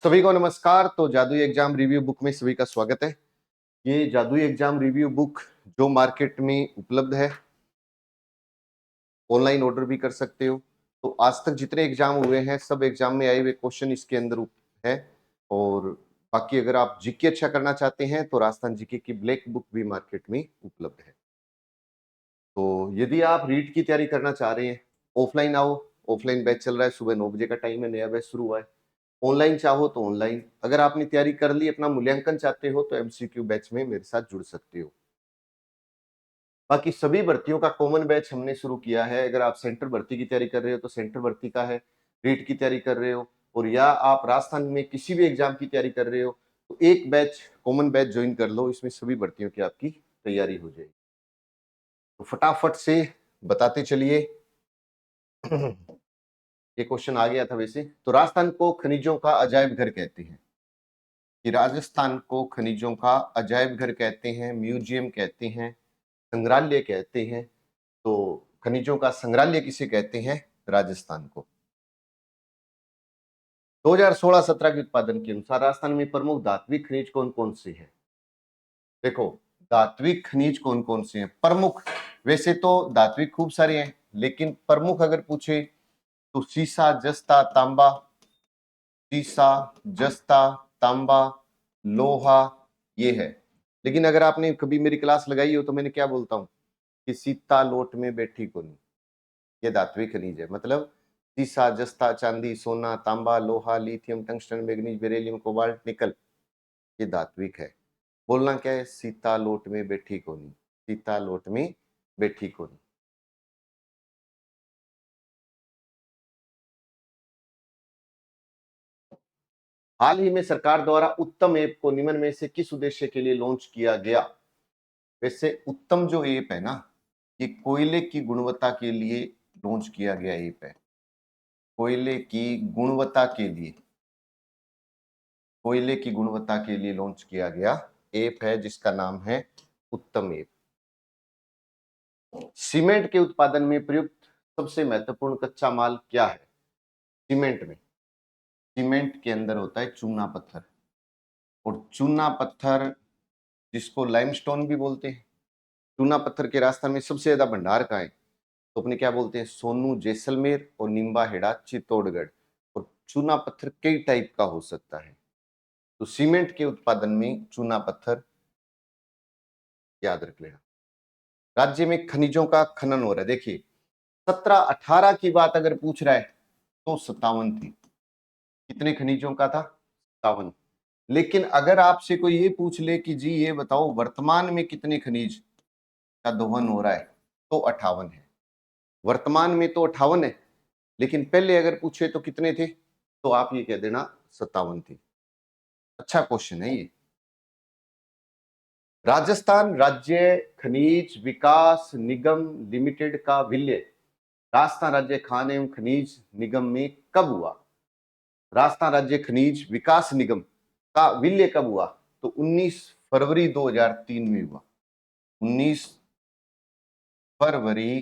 सभी को नमस्कार। तो जादुई एग्जाम रिव्यू बुक में सभी का स्वागत है। ये जादुई एग्जाम रिव्यू बुक जो मार्केट में उपलब्ध है, ऑनलाइन ऑर्डर भी कर सकते हो। तो आज तक जितने एग्जाम हुए हैं सब एग्जाम में आए हुए क्वेश्चन इसके अंदर है। और बाकी अगर आप जीके अच्छा करना चाहते हैं तो राजस्थान जीके की ब्लैक बुक भी मार्केट में उपलब्ध है। तो यदि आप रीट की तैयारी करना चाह रहे हैं, ऑफलाइन आओ। ऑफलाइन बैच चल रहा है, सुबह 9 बजे का टाइम है, नया बैच शुरू हुआ है। ऑनलाइन चाहो तो ऑनलाइन, अगर आपने तैयारी कर ली, अपना मूल्यांकन चाहते हो तो एमसीक्यू बैच में मेरे साथ जुड़ सकते हो। बाकी सभी भर्तियों का कॉमन बैच हमने शुरू किया है। अगर आप सेंटर भर्ती की तैयारी कर रहे हो तो सेंटर भर्ती का है, रीट की तैयारी कर रहे हो और या आप राजस्थान में किसी भी एग्जाम की तैयारी कर रहे हो तो एक बैच, कॉमन बैच ज्वाइन कर लो। इसमें सभी भर्तियों की आपकी तैयारी हो जाएगी। तो फटाफट से बताते चलिए। ये क्वेश्चन आ गया था वैसे। तो राजस्थान को खनिजों का अजायब घर कहते हैं, कि राजस्थान को खनिजों का अजायब घर कहते हैं, म्यूजियम कहते हैं, संग्रहालय कहते हैं। तो खनिजों का संग्रहालय किसे कहते हैं? राजस्थान को। 2016-17 के उत्पादन के अनुसार राजस्थान में प्रमुख धात्विक खनिज कौन कौन से हैं? देखो, धात्विक खनिज कौन कौन से हैं प्रमुख? वैसे तो धात्विक खूब सारे हैं, लेकिन प्रमुख अगर पूछे तो सीसा, जस्ता, तांबा, सीसा, जस्ता, तांबा, लोहा, ये है। लेकिन अगर आपने कभी मेरी क्लास लगाई हो तो मैंने क्या बोलता हूं कि सीता लोट में बैठी कोनी, ये धात्विक खनिज है। मतलब सीसा, जस्ता, चांदी, सोना, तांबा, लोहा, lithium, tungsten, manganese, beryllium, cobalt, निकल, ये धात्विक है। बोलना क्या है? सीता लोट में बैठी कोनी, सीता लोट में बैठी कोनी। हाल ही में सरकार द्वारा उत्तम ऐप को निम्न में से किस उद्देश्य के लिए लॉन्च किया गया? वैसे उत्तम जो ऐप है ना, ये कोयले की गुणवत्ता के लिए लॉन्च किया गया ऐप है। कोयले की गुणवत्ता के लिए, कोयले की गुणवत्ता के लिए लॉन्च किया गया ऐप है जिसका नाम है उत्तम ऐप। सीमेंट के उत्पादन में प्रयुक्त सबसे महत्वपूर्ण कच्चा माल क्या है? सीमेंट में, सीमेंट के अंदर होता है चूना पत्थर। और चूना पत्थर जिसको लाइमस्टोन भी बोलते हैं, चूना पत्थर के राजस्थान में सबसे ज्यादा भंडार कहाँ है? तो अपने क्या बोलते हैं? सोनू, जैसलमेर और निम्बा हेड़ा, चित्तौड़गढ़। और चूना पत्थर कई टाइप का हो सकता है। तो सीमेंट के उत्पादन में चूना पत्थर याद रख लेना। राज्य में खनिजों का खनन हो रहा है। देखिए, 17-18 की बात अगर पूछ रहा है तो 57 थी। कितने खनिजों का था? 57। लेकिन अगर आपसे कोई ये पूछ ले कि जी ये बताओ वर्तमान में कितने खनिज का दोहन हो रहा है, तो 58 है। वर्तमान में तो 58 है, लेकिन पहले अगर पूछे तो कितने थे, तो आप ये कह देना 57 थी। अच्छा क्वेश्चन है ये। राजस्थान राज्य खनिज विकास निगम लिमिटेड का विलय राजस्थान राज्य खान एवं खनिज निगम में कब हुआ? राजस्थान राज्य खनिज विकास निगम का विलय कब हुआ? तो 19 फरवरी 2003 में हुआ। 19 फरवरी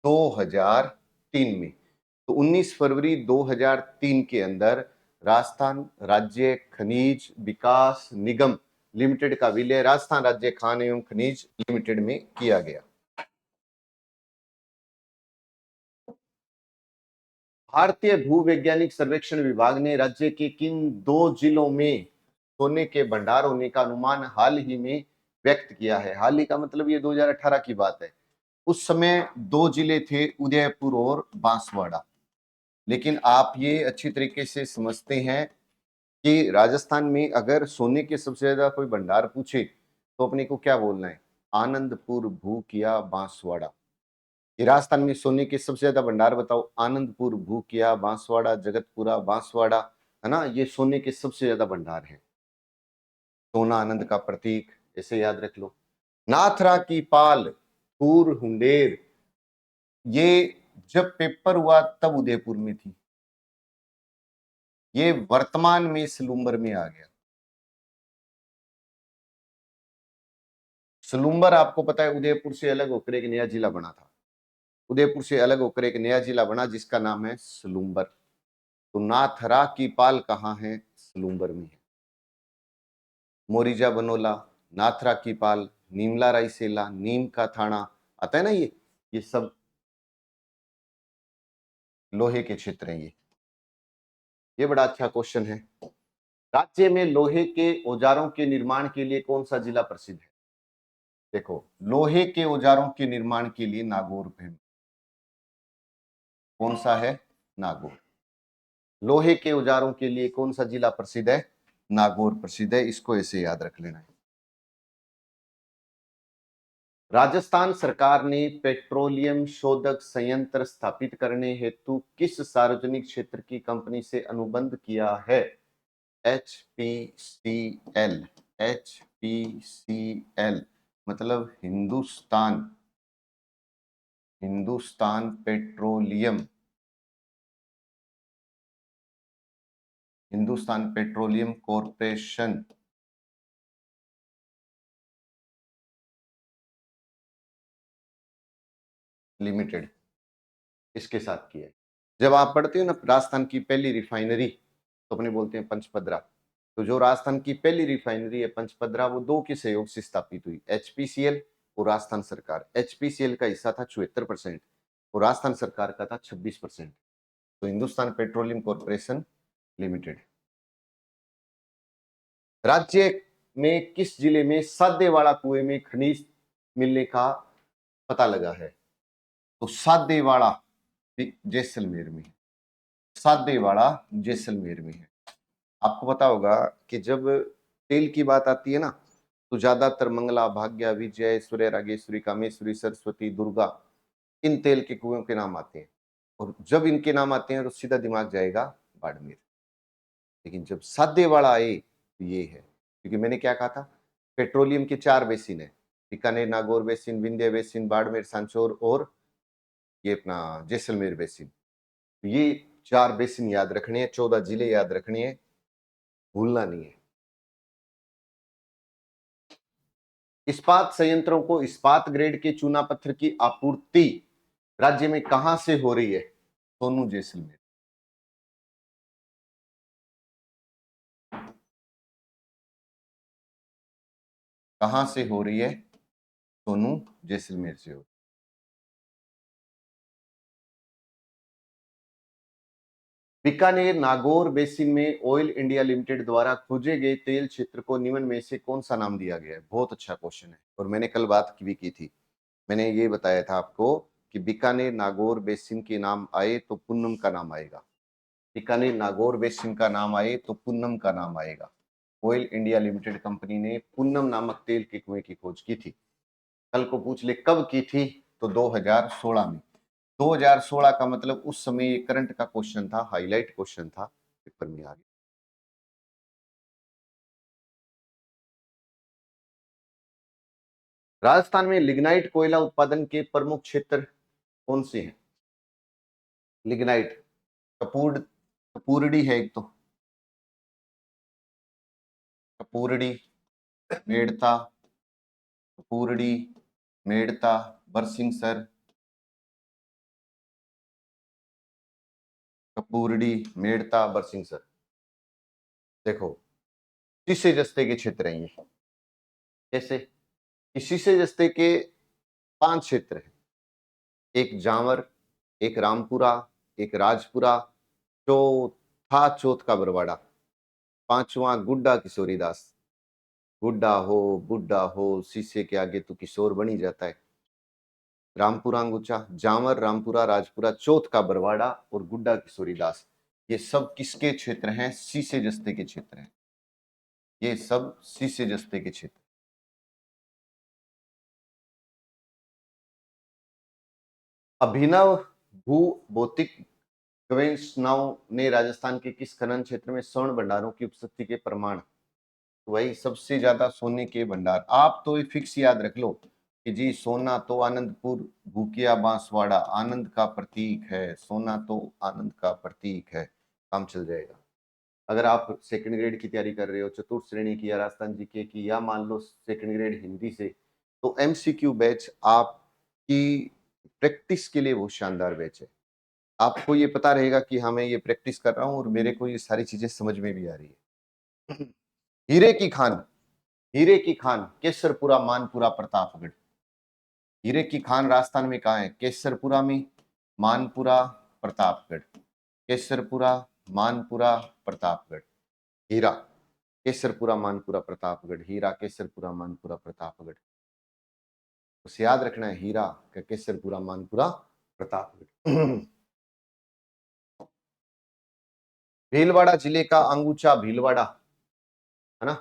2003 में। तो 19 फरवरी 2003 के अंदर राजस्थान राज्य खनिज विकास निगम लिमिटेड का विलय राजस्थान राज्य खान एवं खनिज लिमिटेड में किया गया। भारतीय भूवैज्ञानिक सर्वेक्षण विभाग ने राज्य के किन 2 जिलों में सोने के भंडार होने का अनुमान हाल ही में व्यक्त किया है? हाल ही का मतलब ये 2018 की बात है। उस समय 2 जिले थे, उदयपुर और बांसवाड़ा। लेकिन आप ये अच्छी तरीके से समझते हैं कि राजस्थान में अगर सोने के सबसे ज्यादा कोई भंडार पूछे तो अपने को क्या बोलना है? आनंदपुर, भूकिया, बांसवाड़ा। ये राजस्थान में सोने के सबसे ज्यादा भंडार बताओ। आनंदपुर, भूकिया, बांसवाड़ा, जगतपुरा, बांसवाड़ा, है ना? ये सोने के सबसे ज्यादा भंडार है। सोना आनंद का प्रतीक, ऐसे याद रख लो। नाथरा की पाल, थूर, हुंडेर, ये जब पेपर हुआ तब उदयपुर में थी। ये वर्तमान में सलूम्बर में आ गया। सलूम्बर आपको पता है उदयपुर से अलग होकर एक नया जिला बना था। उदयपुर से अलग होकर एक नया जिला बना जिसका नाम है सलूम्बर। तो नाथरा की पाल कहाँ है? सलूम्बर में है। मोरिजा बनोला, नाथरा की पाल, नीमला रायसेला, नीम का थाना, आता है ना ये सब लोहे के क्षेत्र हैं। ये बड़ा अच्छा क्वेश्चन है। राज्य में लोहे के औजारों के निर्माण के लिए कौन सा जिला प्रसिद्ध है? देखो, लोहे के औजारों के निर्माण के लिए नागौर फेमस। कौन सा है? नागौर। लोहे के औजारों के लिए कौन सा जिला प्रसिद्ध है? नागौर प्रसिद्ध है। इसको ऐसे याद रख लेना है। राजस्थान सरकार ने पेट्रोलियम शोधक संयंत्र स्थापित करने हेतु किस सार्वजनिक क्षेत्र की कंपनी से अनुबंध किया है? HPCL। HPCL मतलब हिंदुस्तान पेट्रोलियम कॉरपोरेशन लिमिटेड, इसके साथ किया है। जब आप पढ़ते हो ना राजस्थान की पहली रिफाइनरी, तो अपने बोलते हैं पंचपदरा। तो जो राजस्थान की पहली रिफाइनरी है पंचपदरा, वो दो के सहयोग से स्थापित हुई, HPCL और राजस्थान सरकार। HPCL का हिस्सा था 74% और राजस्थान सरकार का था 26%। तो हिंदुस्तान पेट्रोलियम कॉरपोरेशन लिमिटेड। राज्य में किस जिले में सादेवाड़ा कुएं में खनिज मिलने का पता लगा है? तो सादेवाड़ा जैसलमेर में है। सादेवाड़ा जैसलमेर में है। आपको पता होगा कि जब तेल की बात आती है ना, तो ज्यादातर मंगला, भाग्य, विजय, सूर्य, रागेश्वरी, कामेश्वरी, सरस्वती, दुर्गा, इन तेल के कुओं के नाम आते हैं। और जब इनके नाम आते हैं तो सीधा दिमाग जाएगा बाड़मेर। लेकिन जब सादेवाड़ा आए तो ये है, क्योंकि मैंने क्या कहा था, पेट्रोलियम के 4 बेसिन है, बीकानेर, नागौर बेसिन, विंध्य बेसिन, बाड़मेर, सांचौर और ये अपना जैसलमेर बेसिन। तो ये 4 बेसिन याद रखने हैं, 14 जिले याद रखने हैं, भूलना नहीं है। इस्पात संयंत्रों को इस्पात ग्रेड के चूना पत्थर की आपूर्ति राज्य में कहां से हो रही है? सोनू, जैसलमेर। कहां से हो रही है? सोनू, जैसलमेर से हो। बीकानेर नागौर बेसिन में ऑयल इंडिया लिमिटेड द्वारा खोजे गए तेल क्षेत्र को निम्न में से कौन सा नाम दिया गया है? बहुत अच्छा क्वेश्चन है और मैंने कल बात भी की थी। मैंने ये बताया था आपको कि बीकानेर नागौर बेसिन के नाम आए तो पुन्नम का नाम आएगा। बीकानेर नागौर बेसिन का नाम आए तो पुन्नम का नाम आएगा। ऑयल इंडिया लिमिटेड कंपनी ने पुन्नम नामक तेल के कुएं की खोज की थी। कल को पूछ ले कब की थी, तो 2016 में। 2016 का मतलब उस समय करंट का क्वेश्चन था, हाईलाइट क्वेश्चन था, पेपर में आ गया। राजस्थान में लिग्नाइट कोयला उत्पादन के प्रमुख क्षेत्र कौन से हैं? लिग्नाइट, कपूरडी है एक तो, कपूरडी, मेड़ता, कपूरडी, मेड़ता, बरसिंहसर, कपूरडी, मेड़ता, बरसिंहसर। देखो, शीशे जस्ते के क्षेत्र हैं ये। कैसे? कि शीशे जस्ते के 5 क्षेत्र हैं। एक जावर, एक रामपुरा, एक राजपुरा, चौथ का बरवाड़ा, 5वां गुड्डा किशोरीदास। गुड्डा हो बुड्ढा हो, शीशे के आगे तो किशोर बन ही जाता है। रामपुरा अंगुचा, जावर, रामपुरा, राजपुरा, चौथ का बरवाड़ा और गुड्डा किशोरीदास, ये सब किसके क्षेत्र हैं? शीशे जस्ते के क्षेत्र हैं। ये सब शीशे जस्ते के क्षेत्र। अभिनव भू भौतिक गवेषणाओं ने राजस्थान के किस खनन क्षेत्र में स्वर्ण भंडारों की उपस्थिति के प्रमाण? तो वही सबसे ज्यादा सोने के भंडार। आप तो ये फिक्स याद रख लो कि जी सोना तो आनंदपुर, भूकिया, बांसवाड़ा आनंद का प्रतीक है। सोना तो आनंद का प्रतीक है, काम चल जाएगा। अगर आप सेकंड ग्रेड की तैयारी कर रहे हो, चतुर्थ श्रेणी की या राजस्थान जीके की, या मान लो सेकंड ग्रेड हिंदी से, तो MCQ बैच आपकी प्रैक्टिस के लिए बहुत शानदार बैच है। आपको ये पता रहेगा कि हाँ मैं ये प्रैक्टिस कर रहा हूं और मेरे को ये सारी चीजें समझ में भी आ रही है। हीरे की खान, हीरे की खान, केसरपुरा, मानपुरा, प्रतापगढ़। हीरे की खान राजस्थान में कहाँ है? केसरपुरा में, मानपुरा, प्रतापगढ़। केसरपुरा, मानपुरा, प्रतापगढ़। हीरा, केसरपुरा, मानपुरा, प्रतापगढ़। हीरा, केसरपुरा, मानपुरा, प्रतापगढ़। उसे याद रखना है, हीरा का केसरपुरा, मानपुरा, प्रतापगढ़। भीलवाड़ा जिले का अंगूचा, भीलवाड़ा है ना,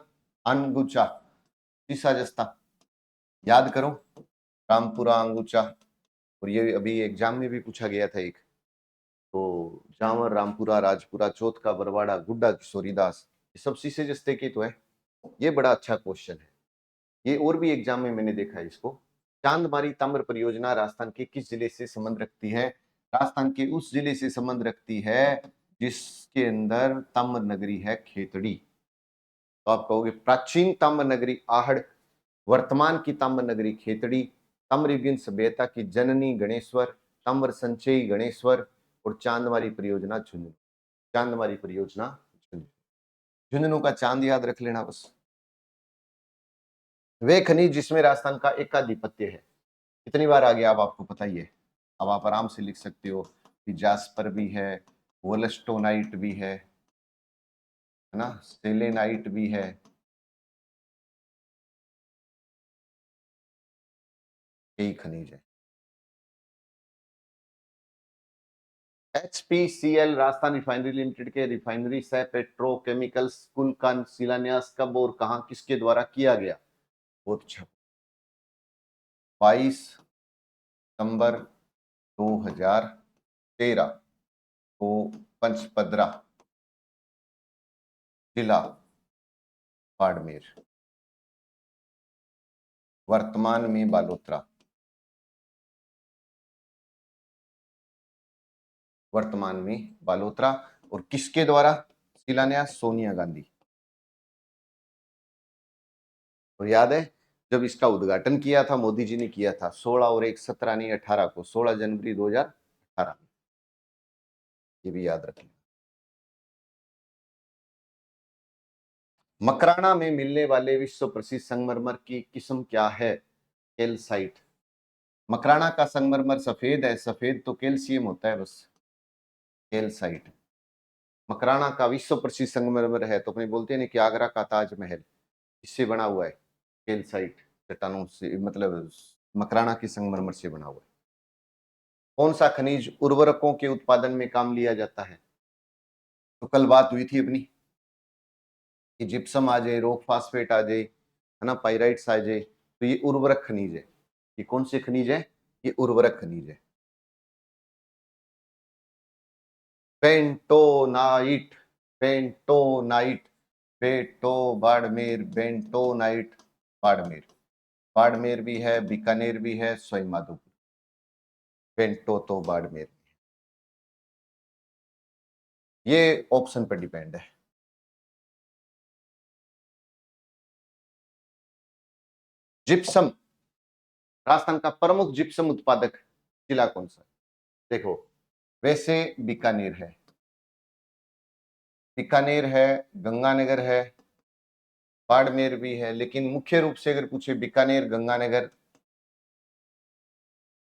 अंगूचा, तीसरा जस्ता याद करो, रामपुरा, अंगूचा। और ये अभी एग्जाम में भी पूछा गया था एक, तो जावर, रामपुरा, राजपुरा, चौथ का, बरवाड़ा, गुड्डा, किशोरीदास, ये सब शीशे जस्ते के तो है। ये बड़ा अच्छा क्वेश्चन है, ये और भी एग्जाम में मैंने देखा है इसको। चांदमारी ताम्र परियोजना राजस्थान के किस जिले से संबंध रखती है? राजस्थान के उस जिले से संबंध रखती है जिसके अंदर ताम्र नगरी है, खेतड़ी। तो आप कहोगे प्राचीन ताम्र नगरी आहड़, वर्तमान की ताम्र नगरी खेतड़ी, ताम्रयुगीन सभ्यता की जननी गणेश्वर, ताम्र संचयी गणेश्वर, और चांदमारी परियोजना झुंझुनू। चांदमारी परियोजना झुंझुनू। झुंझुनू का चांद याद रख लेना बस। वे खनिज जिसमें राजस्थान का एकाधिपत्य है। कितनी बार आ गया अब आपको पता ही है, अब आप आराम से लिख सकते हो कि जास्पर भी है, वोलस्टोनाइट भी है ना, सेलेनाइट भी है। यही खनिज है। HPCL राजस्थान रिफाइनरी लिमिटेड के रिफाइनरी सह पेट्रोकेमिकल्स स्कूल का शिलान्यास कब और कहां किसके द्वारा किया गया? बहुत अच्छा। 22 सितंबर 2013 को पंचपदरा, जिला बाड़मेर, वर्तमान में बालोतरा। वर्तमान में बालोतरा। और किसके द्वारा शिलान्यास? सोनिया गांधी। और याद है जब इसका उद्घाटन किया था मोदी जी ने किया था, 16 और 1 17 नहीं 18 को, 16 जनवरी 2018। ये भी याद रखें। मकराना में मिलने वाले विश्व प्रसिद्ध संगमरमर की किस्म क्या है? कैल्साइट। मकराना का संगमरमर सफेद है, सफेद तो कैल्शियम होता है बस। कैल्साइट। मकराना का विश्व प्रसिद्ध संगमरमर है तो अपने बोलते हैं ना कि आगरा का ताजमहल इससे बना हुआ है, कैल्साइट चट्टानों से, मतलब मकराना के संगमरमर से बना हुआ है। कौन सा खनिज उर्वरकों के उत्पादन में काम लिया जाता है? तो कल बात हुई थी अपनी कि जिप्सम आ जाए, रॉक फास्फेट आ जाए, है ना, पाइराइट्स आ जाए, तो ये उर्वरक खनिज है। ये कौन से खनिज है? ये उर्वरक खनिज है। बेंटोनाइट, बेंटोनाइट, बेटो बाड़मेर, बेंटोनाइट बाड़मेर। बाड़मेर भी है, बीकानेर भी है, सवाई माधोपुर। बेंटो तो बाड़मेर। ये ऑप्शन पर डिपेंड है। जिप्सम, राजस्थान का प्रमुख जिप्सम उत्पादक जिला कौन सा? देखो, वैसे बीकानेर है, बीकानेर है, गंगानगर है, बाड़मेर भी है, लेकिन मुख्य रूप से अगर पूछे बीकानेर, गंगानगर,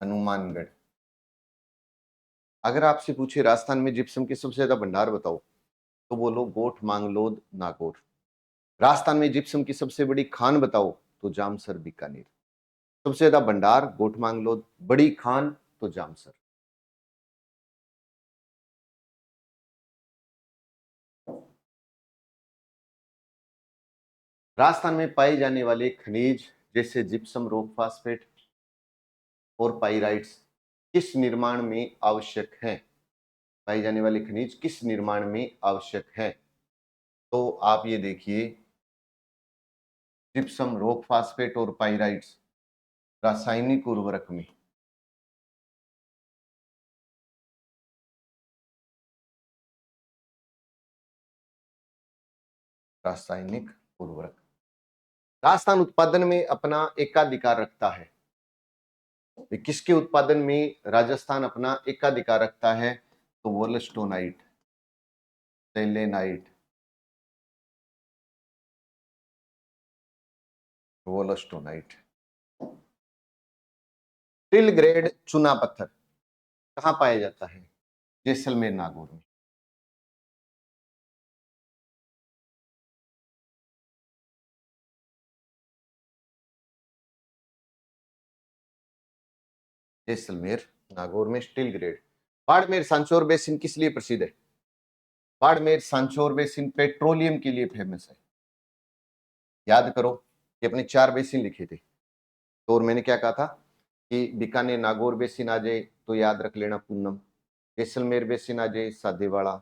हनुमानगढ़। अगर आपसे पूछे राजस्थान में जिप्सम के सबसे ज्यादा भंडार बताओ, तो बोलो गोठ, मांगलोद, नागौर। राजस्थान में जिप्सम की सबसे बड़ी खान बताओ, तो जामसर, बीकानेर। सबसे ज्यादा भंडार गोठ, मांगलोद, बड़ी खान तो जामसर। राजस्थान में पाए जाने वाले खनिज जैसे जिप्सम, रॉक फास्फेट और पाइराइट्स किस निर्माण में आवश्यक है? पाए जाने वाले खनिज किस निर्माण में आवश्यक है? तो आप ये देखिए, जिप्सम, रॉक फास्फेट और पाइराइट्स रासायनिक उर्वरक में। रासायनिक उर्वरक। राजस्थान उत्पादन में अपना एकाधिकार रखता है। किसके उत्पादन में राजस्थान अपना एकाधिकार रखता है? तो वोलस्टोनाइट, सेलेनाइट, वोलस्टोनाइट। टिल ग्रेड चूना पत्थर कहाँ पाया जाता है? जैसलमेर, नागौर में। जैसलमेर, नागौर में steel grade. Barmer Sanchore basin किस लिए प्रसिद्ध है? बाड़मेर सांचौर बेसिन पेट्रोलियम के लिए फेमस है। याद करो कि अपने 4 बेसिन लिखे थे, तो और मैंने क्या कहा था कि बीकानेर नागौर बेसिन आ जाए तो याद रख लेना पूनम, जैसलमेर बेसिन आ जाए साधेवाड़ा,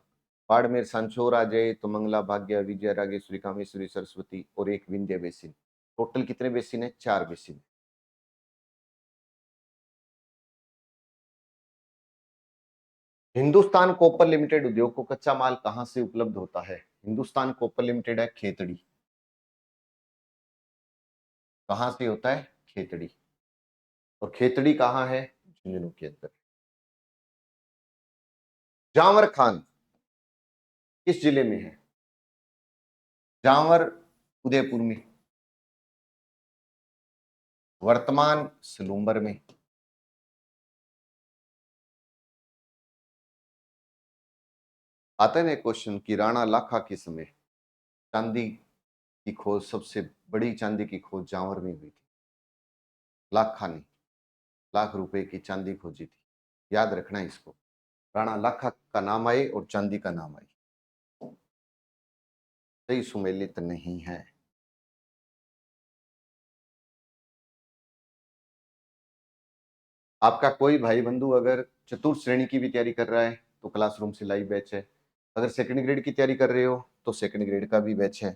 बाड़मेर सांचौर आ जाए तो मंगला, भाग्य, विजय, रागेश्वरी, कामेश्वरी, सरस्वती और एक विंध्य बेसिन। टोटल कितने बेसिन है? 4 बेसिन। हिंदुस्तान कॉपर लिमिटेड उद्योग को कच्चा माल कहां से उपलब्ध होता है? हिंदुस्तान कॉपर लिमिटेड है खेतड़ी। कहां से होता है? खेतड़ी। और खेतड़ी कहां है? झुंझुनू के अंदर। जावर खान किस जिले में है? जावर उदयपुर में। वर्तमान सलूम्बर में। आता है ना क्वेश्चन कि राणा लाखा के समय चांदी की खोज, सबसे बड़ी चांदी की खोज जावर में हुई थी। लाखा ने लाख रुपए की चांदी खोजी थी। याद रखना इसको, राणा लाखा का नाम आए और चांदी का नाम आए। सही सुमेलित नहीं है। आपका कोई भाई बंधु अगर चतुर्थ श्रेणी की भी तैयारी कर रहा है तो क्लासरूम से लाइव बैच है। अगर सेकंड ग्रेड की तैयारी कर रहे हो तो सेकंड ग्रेड का भी बैच है।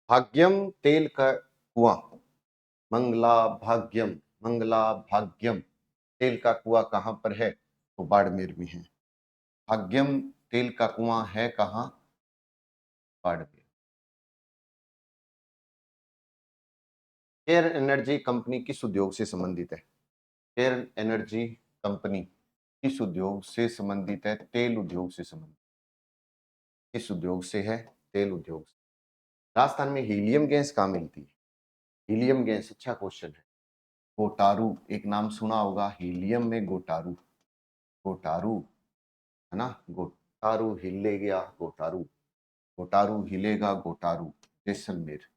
भाग्यम तेल का कुआं, मंगला भाग्यम, मंगला भाग्यम तेल का कुआं कहां पर है? तो बाड़मेर में है। भाग्यम तेल का कुआं है कहां? बाड़मेर। केयर एनर्जी कंपनी किस उद्योग से संबंधित है? केयर एनर्जी कंपनी किस उद्योग से संबंधित है? तेल उद्योग से संबंधित। किस उद्योग से है? तेल उद्योग से। राजस्थान में हीलियम गैस कहाँ मिलती है? हीलियम गैस, अच्छा क्वेश्चन है। गोटारू, एक नाम सुना होगा हीलियम में, गोटारू। गोटारू है ना, गोटारू हिले गया, गोटारू, गोटारू हिलेगा, गोटारू। जैसलमेर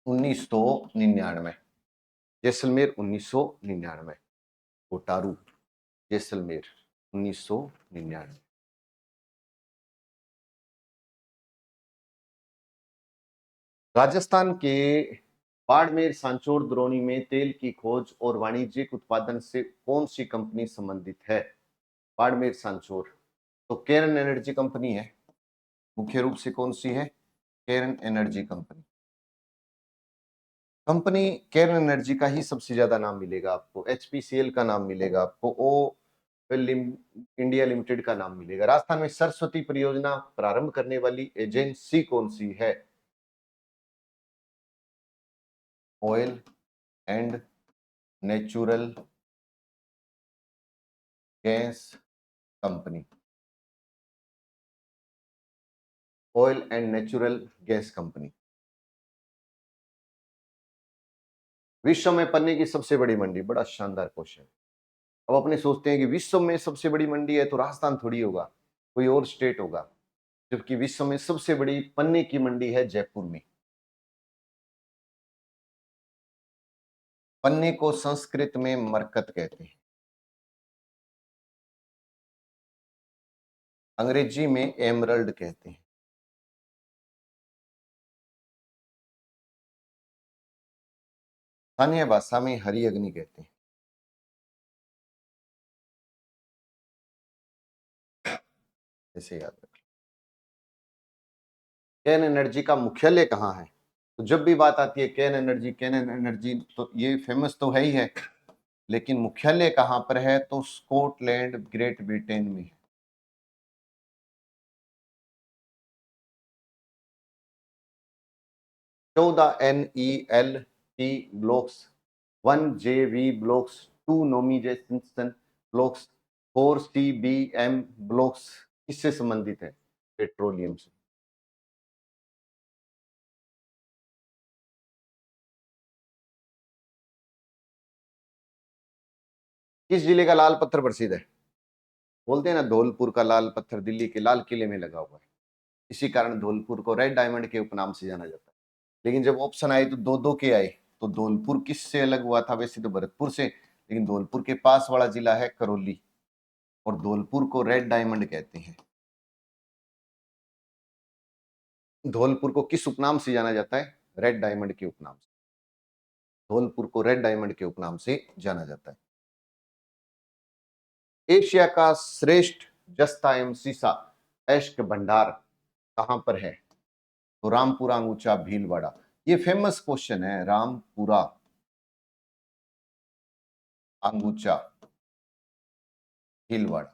1999, जैसलमेर 1999, गोटारू जैसलमेर 1999। राजस्थान के बाड़मेर, सांचौर, द्रोणी में तेल की खोज और वाणिज्यिक उत्पादन से कौन सी कंपनी संबंधित है? बाड़मेर, सांचौर तो केरन एनर्जी कंपनी है। मुख्य रूप से कौन सी है? केरन एनर्जी कंपनी। कंपनी केरन एनर्जी का ही सबसे ज्यादा नाम मिलेगा आपको, एचपीसीएल का नाम मिलेगा आपको, ओ इंडिया लिमिटेड का नाम मिलेगा। राजस्थान में सरस्वती परियोजना प्रारंभ करने वाली एजेंसी कौन सी है? Oil and natural gas company. Oil and natural gas company. विश्व में पन्ने की सबसे बड़ी मंडी, बड़ा शानदार क्वेश्चन। अब अपने सोचते हैं कि विश्व में सबसे बड़ी मंडी है तो राजस्थान थोड़ी होगा, कोई और स्टेट होगा, जबकि विश्व में सबसे बड़ी पन्ने की मंडी है जयपुर में। पन्ने को संस्कृत में मरकत कहते हैं, अंग्रेजी में एमरल्ड कहते हैं। स्थानीय भाषा में हरी अग्नि कहते हैं। ऐसे याद रखें। केन एनर्जी का मुख्यालय कहाँ है? तो जब भी बात आती है केन एनर्जी, केन एनर्जी, तो ये फेमस तो है ही है, लेकिन मुख्यालय कहां पर है? तो स्कॉटलैंड, ग्रेट ब्रिटेन में है। 14 NELT ब्लॉक्स, 1 JV ब्लॉक्स, 2 नोमीजे सिम्पसन ब्लॉक्स, 4 CBM ब्लॉक्स किससे संबंधित है? पेट्रोलियम से। किस जिले का लाल पत्थर प्रसिद्ध है? बोलते हैं ना, धौलपुर का लाल पत्थर दिल्ली के लाल किले में लगा हुआ है, इसी कारण धौलपुर को रेड डायमंड के उपनाम से जाना जाता है। लेकिन जब ऑप्शन आए तो दो दो के आए, तो धौलपुर किससे अलग हुआ था? वैसे तो भरतपुर से, लेकिन धौलपुर के पास वाला जिला है करौली, और धौलपुर को रेड डायमंड कहते हैं। धौलपुर को किस उपनाम से जाना जाता है? रेड डायमंड के उपनाम से। धौलपुर को रेड डायमंड के उपनाम से जाना जाता है। एशिया का श्रेष्ठ जस्ता एवं सीसा अयस्क भंडार कहां पर है? तो रामपुरा अंगूचा भीलवाड़ा। ये फेमस क्वेश्चन है, रामपुरा अंगूचा भीलवाड़ा।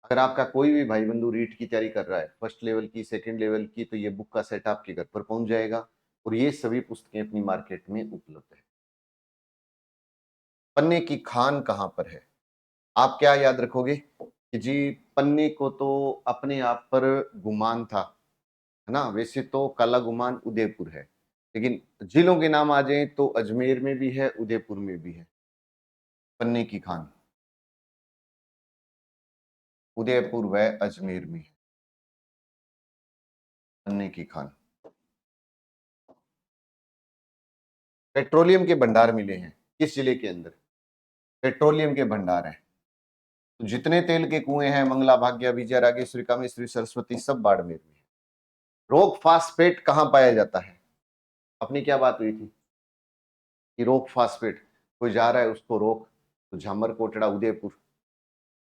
अगर आपका कोई भी भाई बंधु रीट की तैयारी कर रहा है, फर्स्ट लेवल की, सेकंड लेवल की, तो ये बुक का सेट आपके घर पर पहुंच जाएगा, और ये सभी पुस्तकें अपनी मार्केट में उपलब्ध है। पन्ने की खान कहां पर है? आप क्या याद रखोगे कि जी पन्ने को तो अपने आप पर गुमान था, है ना? वैसे तो काला गुमान उदयपुर है, लेकिन जिलों के नाम आ जाए तो अजमेर में भी है, उदयपुर में भी है। पन्ने की खान उदयपुर व अजमेर में है। पन्ने की खान। पेट्रोलियम के भंडार मिले हैं किस जिले के अंदर? पेट्रोलियम के भंडार हैं, तो जितने तेल के कुएं हैं, मंगला, भाग्य, विजय, रागेश्वरी, कामेश्वरी, सरस्वती, सब बाड़मेर में है। रॉक फास्फेट कहां पाया जाता है? अपनी क्या बात हुई थी कि रॉक फास्फेट कोई जा रहा है उसको रोक, तो झामर कोटड़ा उदयपुर,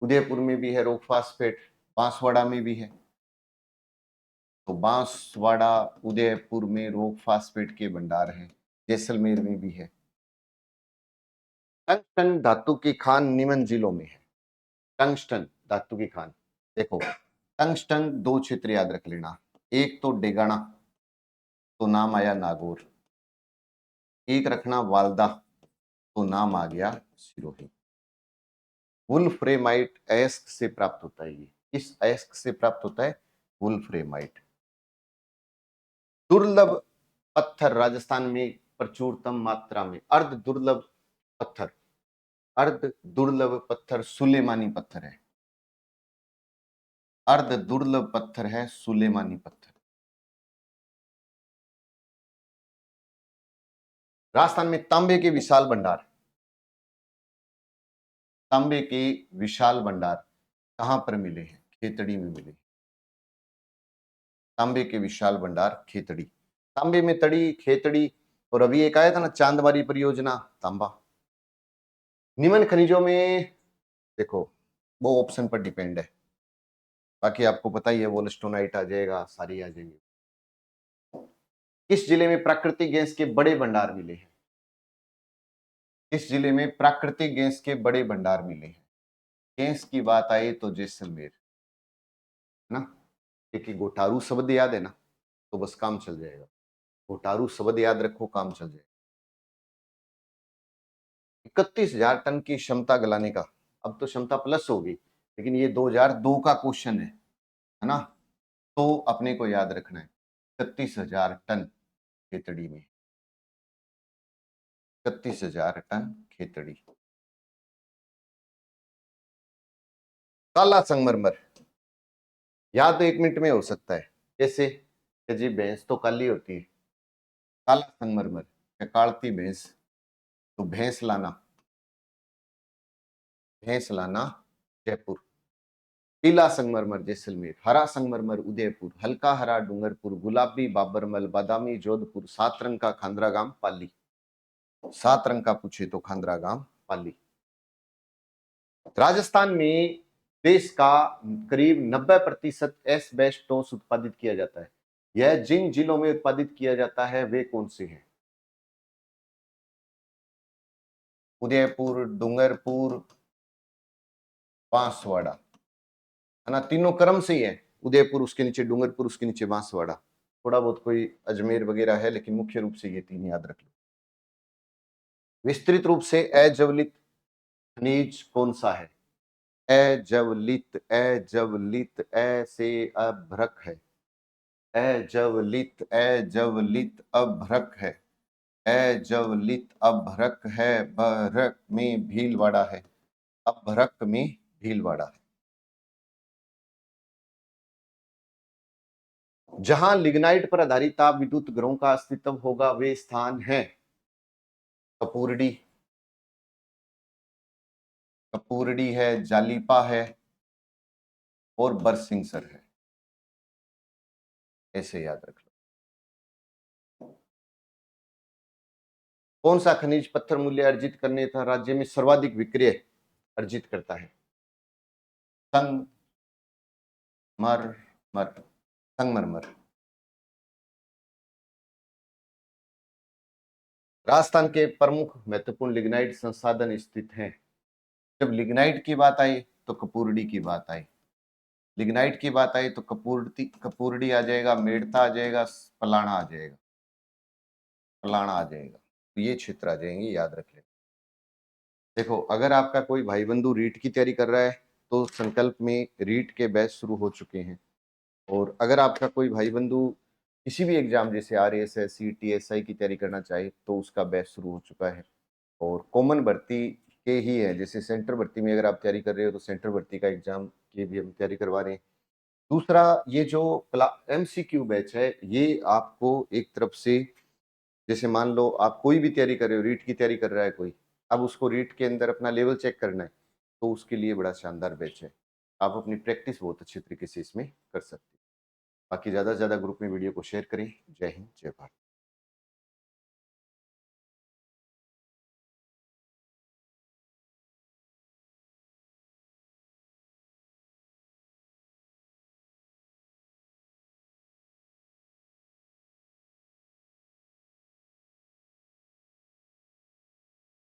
उदयपुर में भी है रॉक फास्फेट, बांसवाड़ा में भी है, तो बांसवाड़ा उदयपुर में रॉक फास्फेट के भंडार हैं। जैसलमेर में भी है। टंगस्टन धातु की खान निम्न जिलों में है। टंगस्टन धातु की खान, देखो टंगस्टन दो क्षेत्र याद रख लेना, एक तो डेगाना, तो नाम आया नागौर, एक रखना वालदा, तो नाम आ गया सिरोही। वुल्फ्रेमाइट अयस्क से प्राप्त होता है। ये किस अयस्क से प्राप्त होता है? वुल्फ्रेमाइट। दुर्लभ पत्थर राजस्थान में प्रचुरतम मात्रा में, अर्ध दुर्लभ पत्थर, अर्ध दुर्लभ पत्थर सुलेमानी पत्थर है। अर्ध दुर्लभ पत्थर है सुलेमानी पत्थर। राजस्थान में तांबे के विशाल भंडार, तांबे के विशाल भंडार कहां पर मिले हैं? खेतड़ी में मिले। तांबे के विशाल भंडार खेतड़ी। तांबे में तड़ी, खेतड़ी, और अभी एक आया था ना चांदबारी परियोजना, तांबा। निम्न खनिजों में देखो, वो ऑप्शन पर डिपेंड है, बाकी आपको पता ही है, वोल्स्टोनाइट आ जाएगा, सारी आ जाएंगे। किस जिले में प्राकृतिक गैस के बड़े भंडार मिले हैं? इस जिले में प्राकृतिक गैस के बड़े भंडार मिले हैं। गैस की बात आई तो जैसलमेर, है ना? क्योंकि गोटारू शब्द याद है ना, तो बस काम चल जाएगा। गोटारू शब्द याद रखो, काम चल जाएगा। 31,000 टन की क्षमता गलाने का, अब तो क्षमता प्लस होगी, लेकिन ये 2002 का क्वेश्चन है ना? तो अपने को याद रखना है 31,000 टन खेतड़ी में, 31,000 टन खेतड़ी। काला संगमरमर याद तो 1 मिनट में हो सकता है, कैसे कि जी भैंस तो काली होती है, काला संगमरमर या कालती भैंस, तो भैंस लाना, भैंस लाना जयपुर। पीला संगमरमर जैसलमेर, हरा संगमरमर उदयपुर, हल्का हरा डूंगरपुर, गुलाबी बाबरमल, बादामी जोधपुर, 7 रंग का खांद्रागाम पाली। 7 रंग का पूछे तो खांद्रागाम पाली। राजस्थान में देश का करीब 90% एस्बेस्टोस उत्पादित किया जाता है। यह जिन जिलों में उत्पादित किया जाता है वे कौन से हैं? उदयपुर, डूंगरपुर, बांसवाड़ा, है ना? तीनों क्रम से ही है, उदयपुर उसके नीचे डूंगरपुर, उसके नीचे बांसवाड़ा, थोड़ा बहुत कोई अजमेर वगैरह है, लेकिन मुख्य रूप से ये 3 याद रख लो। विस्तृत रूप से अजवलित खनिज कौन सा है? अजवलित, अजवलित, अ से अभ्रक है, अजवलित, अजवलित अभ्रक है, अजवलित अभ्रक है, भरक में भीलवाड़ा है, अभ्रक में भीलवाड़ा है। जहां लिग्नाइट पर आधारित ताप विद्युत ग्रहों का अस्तित्व होगा वे स्थान है कपूरडी, कपूरडी है, जालिपा है और बरसिंगसर है। ऐसे याद रख लो। कौन सा खनिज पत्थर मूल्य अर्जित करने तथा राज्य में सर्वाधिक विक्रय अर्जित करता है? संगमरमर, संगमरमर। राजस्थान के प्रमुख महत्वपूर्ण लिग्नाइट संसाधन स्थित हैं। जब लिग्नाइट की बात आई तो कपूरडी की बात आई, लिग्नाइट की बात आई तो कपूरडी आ जाएगा, मेड़ता आ जाएगा, पलाना आ जाएगा, पलाना आ जाएगा। तो ये क्षेत्र आ जाएंगे, याद रख लेना। देखो, अगर आपका कोई भाई बंधु रीट की तैयारी कर रहा है तो संकल्प में रीट के बैच शुरू हो चुके हैं। और अगर आपका कोई भाई बंधु किसी भी एग्जाम जैसे RAS, TSI की तैयारी करना चाहे तो उसका बैच शुरू हो चुका है। और कॉमन भर्ती के ही है, जैसे सेंटर भर्ती में अगर आप तैयारी कर रहे हो तो सेंटर भर्ती का एग्जाम की भी हम तैयारी करवा रहे हैं। दूसरा, ये जो MCQ बैच है ये आपको एक तरफ से, जैसे मान लो आप कोई भी तैयारी कर रहे हो, रीट की तैयारी कर रहा है कोई, अब उसको रीट के अंदर अपना लेवल चेक करना है तो उसके लिए बड़ा शानदार बैच है। आप अपनी प्रैक्टिस बहुत अच्छे तरीके से इसमें कर सकते हैं। बाकी ज़्यादा से ज़्यादा ग्रुप में वीडियो को शेयर करें। जय हिंद, जय भारत।